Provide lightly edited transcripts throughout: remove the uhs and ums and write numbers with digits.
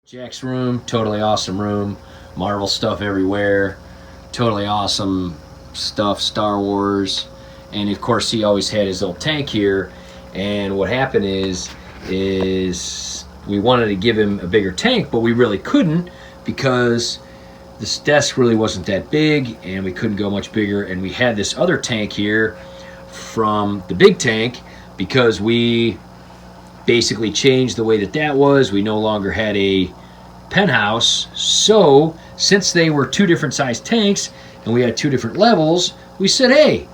Jack's room, totally awesome room. Marvel stuff everywhere. Totally awesome stuff, Star Wars. And of course he always had his little tank here. And what happened is we wanted to give him a bigger tank, but we really couldn't because this desk really wasn't that big and we couldn't go much bigger. And we had this other tank here from the big tank because we basically changed the way that was. We no longer had a penthouse, so since they were two different size tanks and we had two different levels, we said, hey,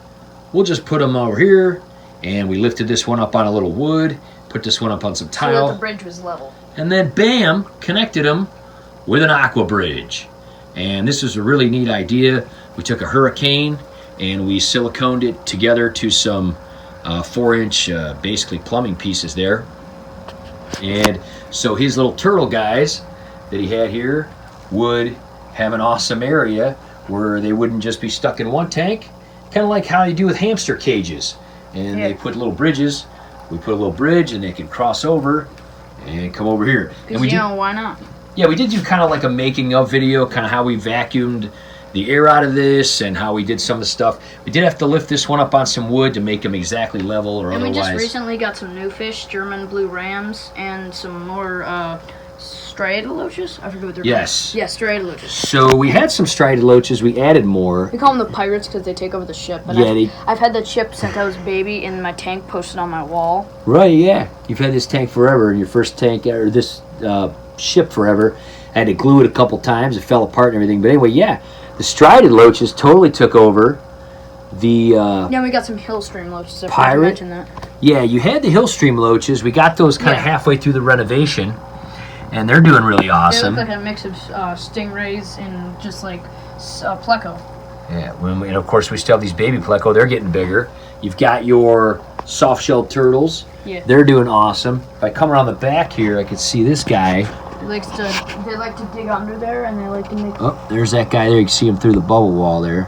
we'll just put them over here. And we lifted this one up on a little wood, put this one up on some tile, so that the bridge was level, and then bam, connected them with an Aqua-Bridge. And this was a really neat idea. We took a Hurricane and we siliconed it together to some 4-inch basically plumbing pieces there. And so his little turtle guys that he had here would have an awesome area where they wouldn't just be stuck in one tank, kind of like how you do with hamster cages. And they put little bridges. We put a little bridge and they can cross over and come over here. Because you know, why not? Yeah, we did do kind of like a making of video, kind of how we vacuumed the air out of this and how we did some of the stuff. We did have to lift this one up on some wood to make them exactly level or otherwise. And we just recently got some new fish, German blue rams, and some more striated loaches. I forget what they're called. Yeah, striated loaches. So we had some striated loaches. We added more. We call them the pirates because they take over the ship. But yeah, I've had the chip since I was a baby in my tank posted on my wall. Right, yeah. You've had this tank forever, and your first tank, or this ship forever. I had to glue it a couple times. It fell apart and everything. But anyway, yeah. The striated loaches totally took over the yeah, we got some Hillstream loaches. I pirate. Mention that. Yeah, you had the Hillstream loaches. We got those kind of halfway through the renovation, and they're doing really awesome. They look like a mix of stingrays and just like pleco. Yeah, and of course we still have these baby pleco. They're getting bigger. You've got your soft-shelled turtles. Yeah, they're doing awesome. If I come around the back here, I can see this guy. They like to dig under there, and they like to make. Oh, there's that guy there. You can see him through the bubble wall there.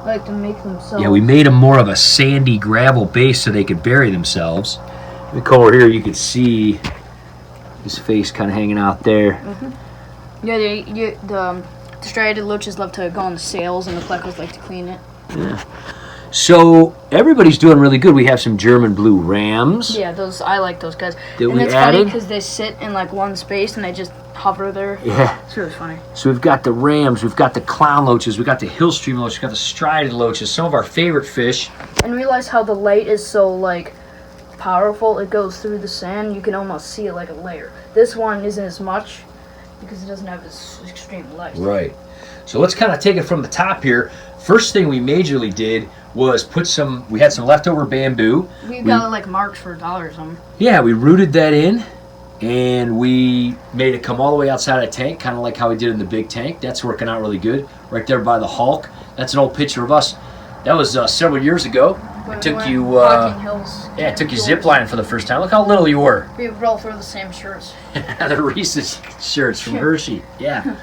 They like to make themselves. Yeah, we made them more of a sandy gravel base so they could bury themselves. Let me come over here. You can see his face kind of hanging out there. Mm-hmm. Yeah, the striated loaches love to go on the sails, and the plecos like to clean it. Yeah. So everybody's doing really good. We have some German blue rams. Yeah, I like those guys. And it's funny because they sit in like one space and they just hover there. Yeah, it's really funny. So we've got the rams, we've got the clown loaches, we've got the Hillstream loaches, we've got the striated loaches. Some of our favorite fish. And realize how the light is so like powerful. It goes through the sand. You can almost see it like a layer. This one isn't as much because it doesn't have this extreme light. Right. So let's kind of take it from the top here. First thing we majorly did was we had some leftover bamboo. We got like marks for $1 or something. Yeah, we rooted that in and we made it come all the way outside of the tank, kind of like how we did in the big tank. That's working out really good. Right there by the Hulk. That's an old picture of us. That was several years ago. I took you ziplining for the first time. Look how little you were. We roll through the same shirts. The Reese's shirts from Hershey. Yeah.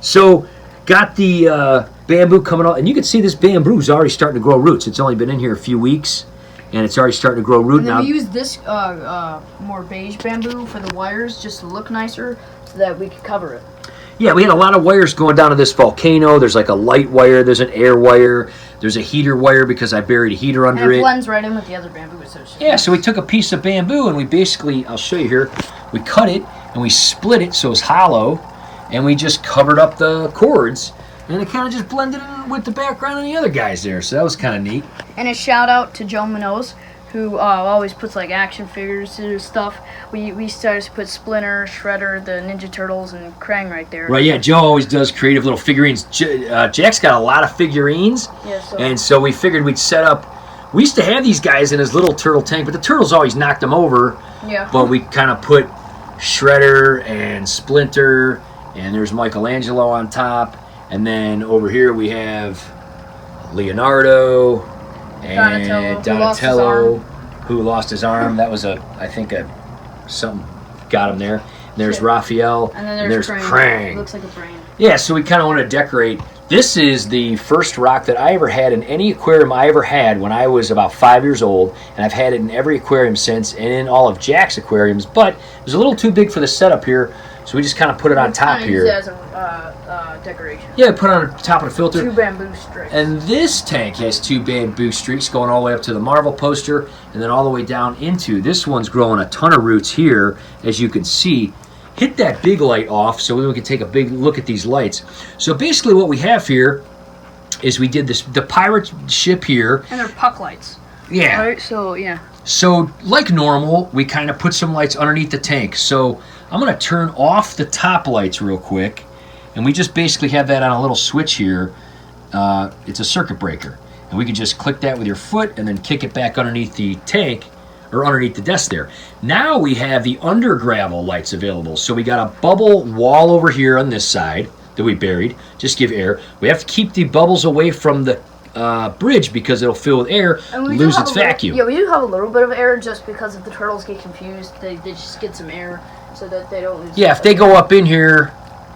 So got the bamboo coming out, and you can see this bamboo's already starting to grow roots. It's only been in here a few weeks, and it's already starting to grow root. And then now we used this more beige bamboo for the wires just to look nicer so that we could cover it. Yeah, we had a lot of wires going down to this volcano. There's like a light wire, there's an air wire, there's a heater wire because I buried a heater under it. And it blends right in with the other bamboo. So we took a piece of bamboo and we basically, I'll show you here, we cut it and we split it so it's hollow, and we just covered up the cords. And it kind of just blended in with the background and the other guys there. So that was kind of neat. And a shout out to Joe Munoz, who always puts like action figures to his stuff. We started to put Splinter, Shredder, the Ninja Turtles, and Krang right there. Right, yeah. Joe always does creative little figurines. Jack's got a lot of figurines. Yeah, and so we figured we'd set up. We used to have these guys in his little turtle tank, but the turtles always knocked them over. Yeah. But we kind of put Shredder and Splinter, and there's Michelangelo on top. And then over here we have Leonardo and Donatello, who lost his arm. That was I think something got him there. And there's Raphael, and there's Krang. Looks like a brain. Yeah, so we kind of want to decorate. This is the first rock that I ever had in any aquarium I ever had when I was about 5 years old, and I've had it in every aquarium since, and in all of Jack's aquariums, but it was a little too big for the setup here, So we just kind of put it on top here. Use it as a decoration. Yeah, put it on top of the filter. 2 bamboo streaks. And this tank has 2 bamboo streaks going all the way up to the Marvel poster and then all the way down into, this one's growing a ton of roots here, as you can see. Hit that big light off so we can take a big look at these lights. So basically what we have here is we did the pirate ship here. And they're puck lights. Yeah. Right, so yeah. So like normal, we kind of put some lights underneath the tank. So I'm going to turn off the top lights real quick. And we just basically have that on a little switch here. It's a circuit breaker. And we can just click that with your foot and then kick it back underneath the tank or underneath the desk there. Now we have the under gravel lights available. So we got a bubble wall over here on this side that we buried. Just give air. We have to keep the bubbles away from the bridge because it'll fill with air and lose its vacuum. Yeah, we do have a little bit of air just because if the turtles get confused, they just get some air so that they don't lose. Yeah, if they go up in here,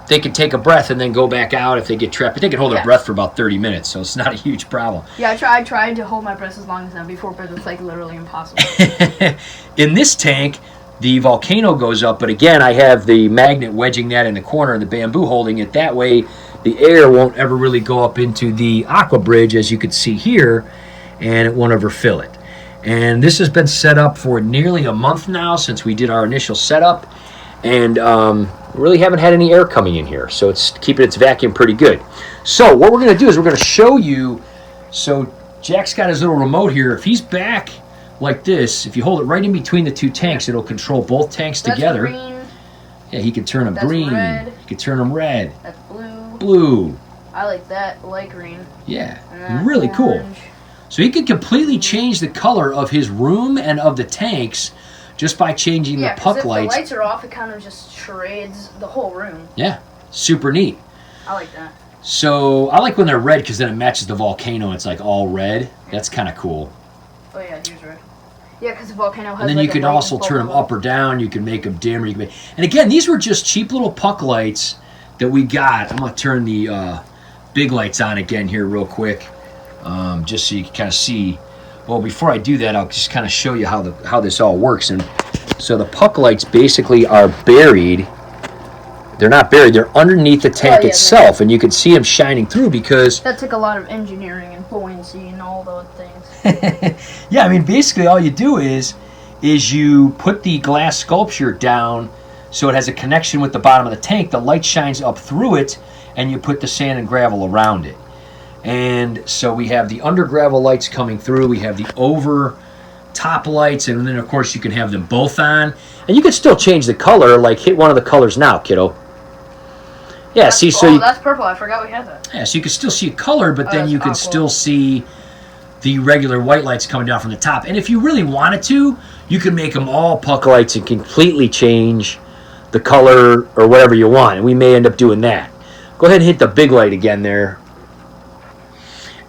they can take a breath and then go back out if they get trapped. But they can hold their breath for about 30 minutes, so it's not a huge problem. Yeah, I tried to hold my breath as long as that before, but it's like literally impossible. In this tank, the volcano goes up, but again, I have the magnet wedging that in the corner and the bamboo holding it. That way, the air won't ever really go up into the Aqua-Bridge, as you can see here, and it won't ever fill it. And this has been set up for nearly a month now since we did our initial setup, and we really haven't had any air coming in here, so it's keeping its vacuum pretty good. So what we're going to do is we're going to show you, so Jack's got his little remote here. If he's back like this, if you hold it right in between the 2 tanks, it'll control both tanks together. Green. Yeah, he can turn them green. Red. He can turn them red. That's blue. Blue. I like that, light green. Yeah, really orange. cool. So he can completely change the color of his room and of the tanks just by changing the puck lights. If the lights are off, it kind of just charades the whole room. Yeah, super neat. I like that. So I like when they're red because then it matches the volcano. It's like all red. That's kind of cool. Oh yeah, here's red. Yeah, because the volcano has. And then you can also turn them up or down. You can make them dim. Or you can make... And again, these were just cheap little puck lights that we got. I'm going to turn the big lights on again here real quick, just so you can kind of see. Well, before I do that, I'll just kind of show you how this all works. And so the puck lights basically are buried. They're not buried. They're underneath the tank itself, and you can see them shining through because... That took a lot of engineering and buoyancy and all those things. Yeah, I mean, basically all you do is you put the glass sculpture down so it has a connection with the bottom of the tank. The light shines up through it, and you put the sand and gravel around it. And so we have the under gravel lights coming through. We have the over top lights, and then, of course, you can have them both on. And you can still change the color, like hit one of the colors now, kiddo. Yeah, see, so that's purple. I forgot we had that. Yeah, so you can still see color, but then you can still see the regular white lights coming down from the top. And if you really wanted to, you can make them all puck lights and completely change the color or whatever you want. And we may end up doing that. Go ahead and hit the big light again there.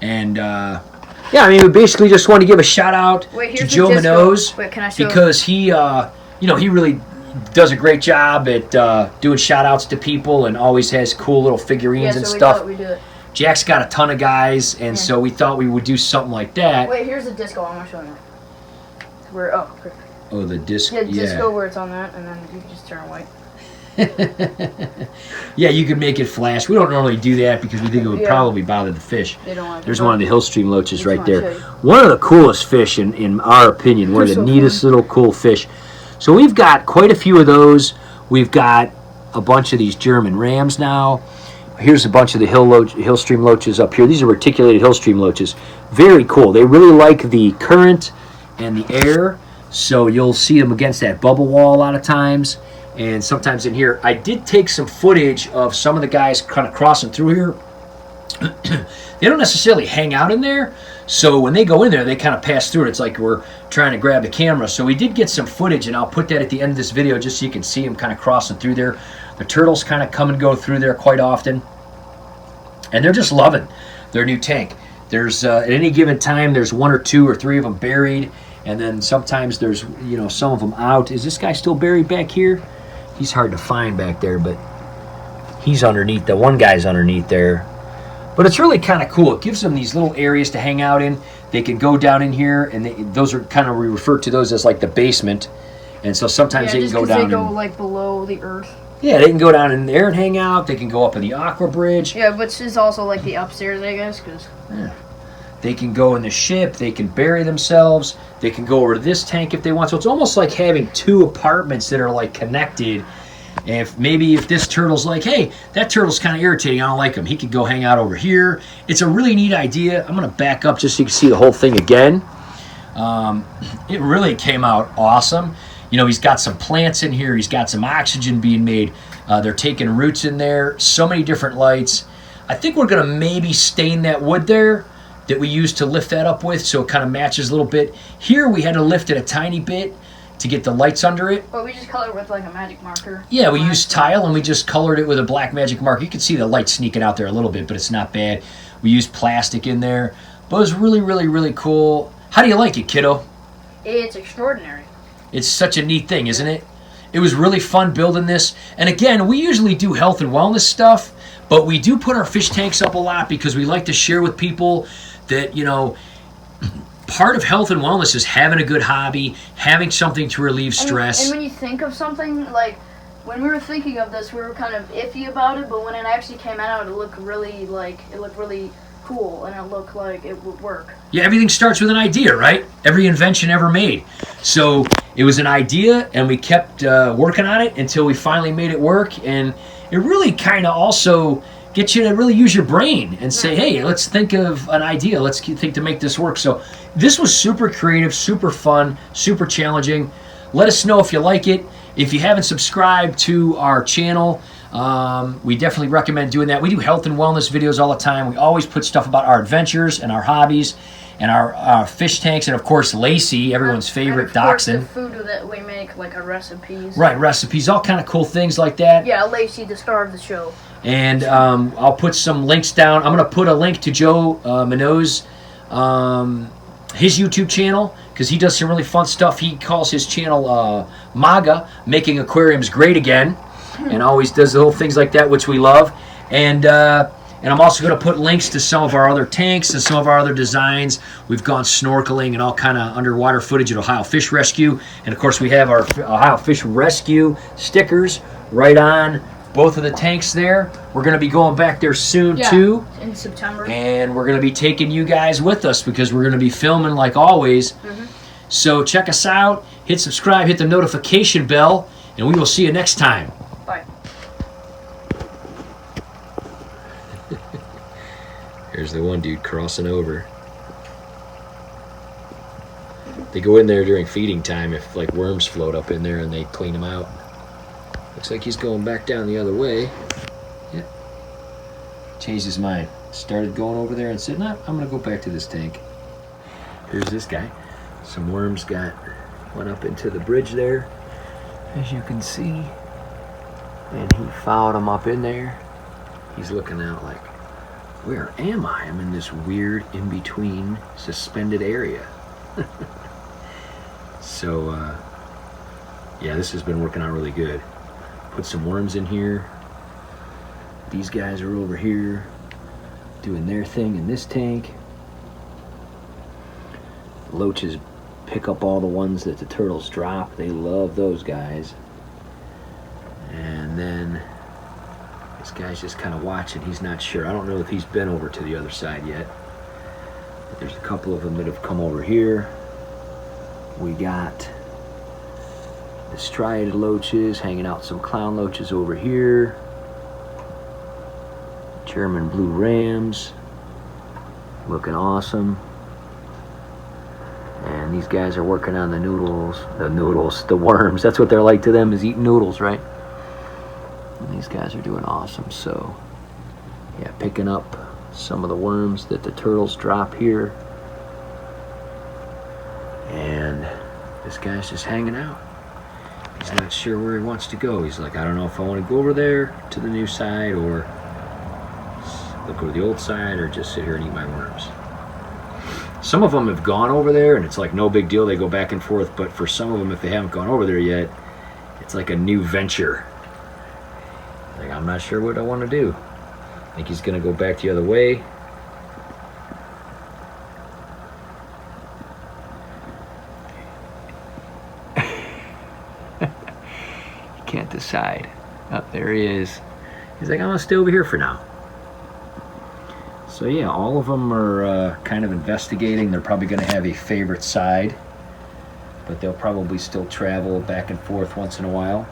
And, yeah, I mean, we basically just want to give a shout out to Joe Munoz because he, he really does a great job at doing shout outs to people and always has cool little figurines and stuff. We do it. Jack's got a ton of guys, and so we thought we would do something like that. Wait, here's the disco. I'm going to show you. Perfect. Oh, the disco. Yeah, disco where it's on that, and then you can just turn white. Yeah, you can make it flash. We don't normally do that because we think it would probably bother the fish. They don't want There's one of the Hillstream loaches right there. One of the coolest fish, in our opinion. One of the neatest little cool fish. So we've got quite a few of those. We've got a bunch of these German rams now. Here's a bunch of the Hillstream loaches up here. These are reticulated Hillstream loaches. Very cool. They really like the current and the air, so you'll see them against that bubble wall a lot of times. And sometimes in here, I did take some footage of some of the guys kind of crossing through here. They don't necessarily hang out in there, so when they go in there, they kind of pass through it. It's like we're trying to grab the camera. So we did get some footage, and I'll put that at the end of this video just so you can see them kind of crossing through there. The turtles kind of come and go through there quite often, and they're just loving their new tank. There's at any given time, there's 1 or 2 or 3 of them buried, and then sometimes there's some of them out. Is this guy still buried back here? He's hard to find back there, but he's underneath. The one guy's underneath there. But it's really kind of cool. It gives them these little areas to hang out in. They can go down in here, and those are kind of, we refer to those as like the basement. And so sometimes they can go down. They go like below the earth. Yeah, they can go down in there and hang out. They can go up in the Aqua-Bridge. Yeah, which is also like the upstairs, I guess, because... Yeah. They can go in the ship. They can bury themselves. They can go over to this tank if they want. So it's almost like having two apartments that are like connected. And if this turtle's like, hey, that turtle's kind of irritating, I don't like him, he could go hang out over here. It's a really neat idea. I'm going to back up just so you can see the whole thing again. It really came out awesome. You know, he's got some plants in here. He's got some oxygen being made. They're taking roots in there. So many different lights. I think we're going to maybe stain that wood there that we used to lift that up with, so it kind of matches a little bit. Here we had to lift it a tiny bit to get the lights under it. But we just colored it with like a magic marker. Yeah, we used tile and we just colored it with a black magic marker. You can see the light sneaking out there a little bit, but it's not bad. We used plastic in there. But it was really, really, really cool. How do you like it, kiddo? It's extraordinary. It's such a neat thing, isn't it? It was really fun building this. And again, we usually do health and wellness stuff, but we do put our fish tanks up a lot because we like to share with people that, you know, part of health and wellness is having a good hobby, having something to relieve stress. And when you think of something, like, when we were thinking of this, we were kind of iffy about it, but when it actually came out, it looked really cool, and it looked like it would work. Yeah, everything starts with an idea, right? Every invention ever made. So it was an idea, and we kept working on it until we finally made it work, and it really kind of also get you to really use your brain and say, hey, let's think of an idea. Let's think to make this work. So this was super creative, super fun, super challenging. Let us know if you like it. If you haven't subscribed to our channel, we definitely recommend doing that. We do health and wellness videos all the time. We always put stuff about our adventures and our hobbies and our fish tanks, and of course Lacey, everyone's favorite dachshund. The food that we make, like our recipes. Right, recipes, all kind of cool things like that. Yeah, Lacey, the star of the show. And I'll put some links down. I'm going to put a link to Joe Munoz, his YouTube channel, because he does some really fun stuff. He calls his channel MAGA, Making Aquariums Great Again, and always does little things like that, which we love. And I'm also going to put links to some of our other tanks and some of our other designs. We've gone snorkeling and all kind of underwater footage at Ohio Fish Rescue. And, of course, we have our Ohio Fish Rescue stickers right on both of the tanks there. We're going to be going back there soon, too. In September. And we're going to be taking you guys with us because we're going to be filming like always. So check us out. Hit subscribe. Hit the notification bell. And we will see you next time. Bye. There's the one dude crossing over. They go in there during feeding time if like worms float up in there and they clean them out. Looks like he's going back down the other way. Yeah. Changed his mind. Started going over there and said, nah, I'm going to go back to this tank. Here's this guy. Some worms went up into the bridge there, as you can see. And he followed them up in there. He's looking out like, where am I? I'm in this weird in-between suspended area. So, yeah, this has been working out really good. Put some worms in here. These guys are over here doing their thing in this tank. Loaches pick up all the ones that the turtles drop. They love those guys. And then this guy's just kind of watching. He's not sure. I don't know if he's been over to the other side yet. But there's a couple of them that have come over here. We got the striated loaches hanging out, some clown loaches over here. German blue rams looking awesome. And these guys are working on the worms. That's what they're like to them, is eating noodles, right? And these guys are doing awesome. So, yeah, picking up some of the worms that the turtles drop here. And this guy's just hanging out. He's not sure where he wants to go. He's like, I don't know if I want to go over there to the new side or look over the old side or just sit here and eat my worms. Some of them have gone over there and it's like no big deal. They go back and forth. But for some of them, if they haven't gone over there yet, it's like a new venture. Like, I'm not sure what I want to do. I think he's going to go back the other way. Can't decide. Oh, there he is. He's like, I'm gonna stay over here for now. So yeah, all of them are kind of investigating. They're probably gonna have a favorite side, but they'll probably still travel back and forth once in a while.